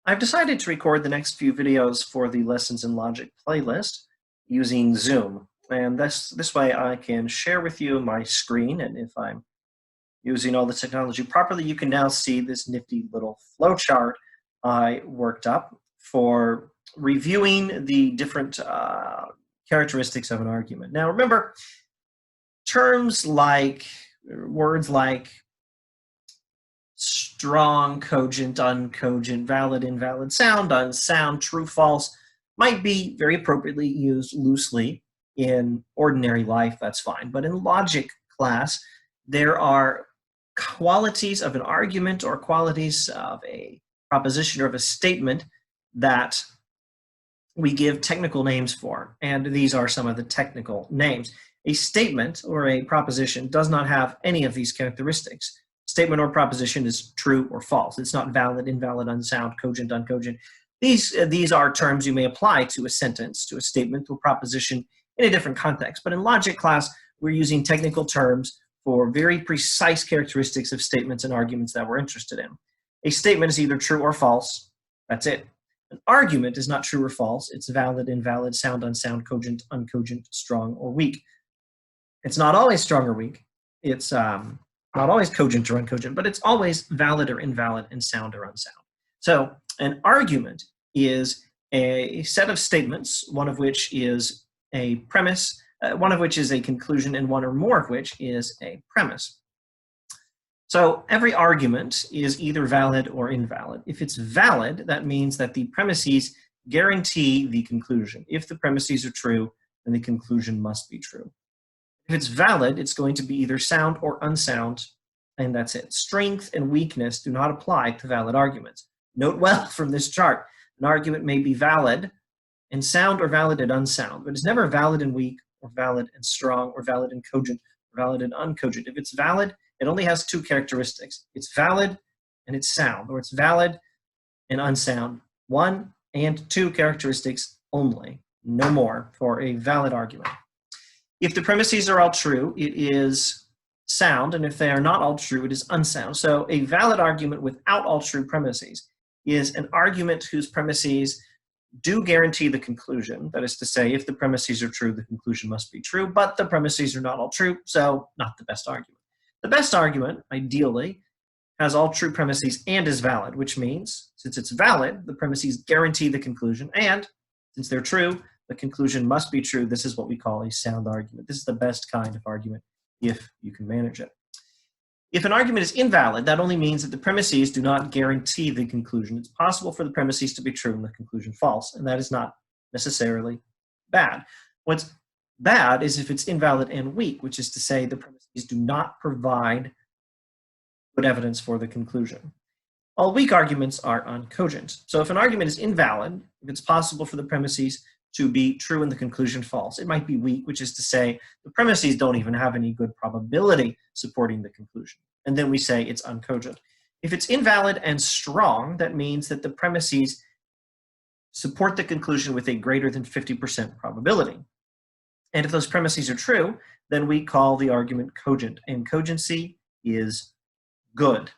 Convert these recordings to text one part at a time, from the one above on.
I've decided to record the next few videos for the Lessons in Logic playlist using Zoom. And this way I can share with you my screen, and if I'm using all the technology properly, you can now see this nifty little flowchart I worked up for reviewing the different characteristics of an argument. Now remember, words like strong, cogent, uncogent, valid, invalid, sound, unsound, true, false, might be very appropriately used loosely in ordinary life, that's fine. But in logic class, there are qualities of an argument or qualities of a proposition or of a statement that we give technical names for, and these are some of the technical names. A statement or a proposition does not have any of these characteristics. Statement or proposition is true or false. It's not valid, invalid, unsound, cogent, uncogent. These are terms you may apply to a sentence, to a statement, to a proposition in a different context. But in logic class, we're using technical terms for very precise characteristics of statements and arguments that we're interested in. A statement is either true or false. That's it. An argument is not true or false. It's valid, invalid, sound, unsound, cogent, uncogent, strong, or weak. It's not always strong or weak. It's not always cogent or uncogent, but it's always valid or invalid and sound or unsound. So an argument is a set of statements, one of which is a premise, one of which is a conclusion, and one or more of which is a premise. So every argument is either valid or invalid. If it's valid, that means that the premises guarantee the conclusion. If the premises are true, then the conclusion must be true. If it's valid, it's going to be either sound or unsound, and that's it. Strength and weakness do not apply to valid arguments. Note well from this chart, an argument may be valid and sound or valid and unsound, but it's never valid and weak or valid and strong or valid and cogent or valid and uncogent. If it's valid, it only has two characteristics. It's valid and it's sound, or it's valid and unsound. One and two characteristics only, no more for a valid argument. If the premises are all true, it is sound, and if they are not all true, it is unsound. So a valid argument without all true premises is an argument whose premises do guarantee the conclusion. That is to say, if the premises are true, the conclusion must be true, but the premises are not all true, so not the best argument. The best argument, ideally, has all true premises and is valid, which means, since it's valid, the premises guarantee the conclusion, and since they're true, the conclusion must be true. This is what we call a sound argument. This is the best kind of argument if you can manage it. If an argument is invalid, that only means that the premises do not guarantee the conclusion. It's possible for the premises to be true and the conclusion false, and that is not necessarily bad. What's bad is if it's invalid and weak, which is to say the premises do not provide good evidence for the conclusion. All weak arguments are uncogent. So if an argument is invalid, if it's possible for the premises to be true and the conclusion false, it might be weak, which is to say the premises don't even have any good probability supporting the conclusion. And then we say it's uncogent. If it's invalid and strong, that means that the premises support the conclusion with a greater than 50% probability. And if those premises are true, then we call the argument cogent, and cogency is good.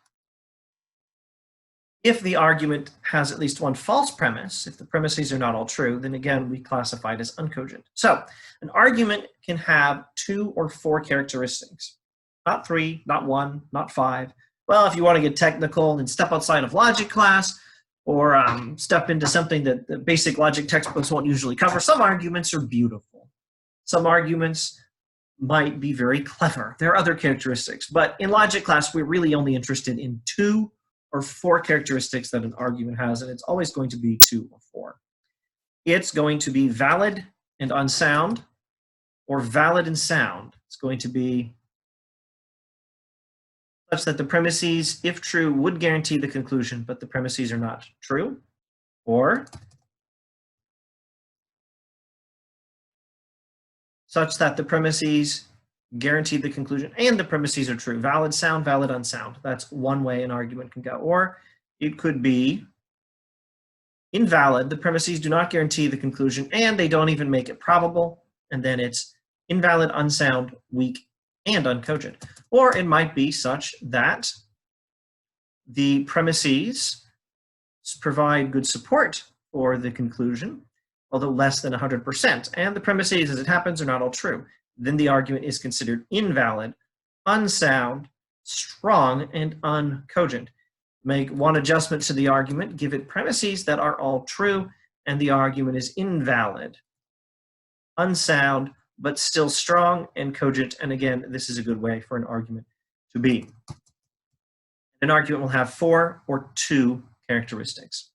If the argument has at least one false premise, if the premises are not all true, then again, we classify it as uncogent. So an argument can have 2 or 4 characteristics, not 3, not 1, not 5. Well, if you want to get technical and step outside of logic class, or step into something that the basic logic textbooks won't usually cover, some arguments are beautiful. Some arguments might be very clever. There are other characteristics, but in logic class, we're really only interested in 2 or 4 characteristics that an argument has, and it's always going to be 2 or 4. It's going to be valid and unsound, or valid and sound. It's going to be such that the premises, if true, would guarantee the conclusion, but the premises are not true, or such that the premises guarantee the conclusion and the premises are true. Valid, sound, valid, unsound. That's one way an argument can go. Or it could be invalid. The premises do not guarantee the conclusion and they don't even make it probable. And then it's invalid, unsound, weak, and uncogent. Or it might be such that the premises provide good support for the conclusion, although less than 100%, and the premises as it happens are not all true. Then the argument is considered invalid, unsound, strong, and uncogent. Make one adjustment to the argument, give it premises that are all true, and the argument is invalid, unsound, but still strong and cogent. And again, this is a good way for an argument to be. An argument will have 4 or 2 characteristics.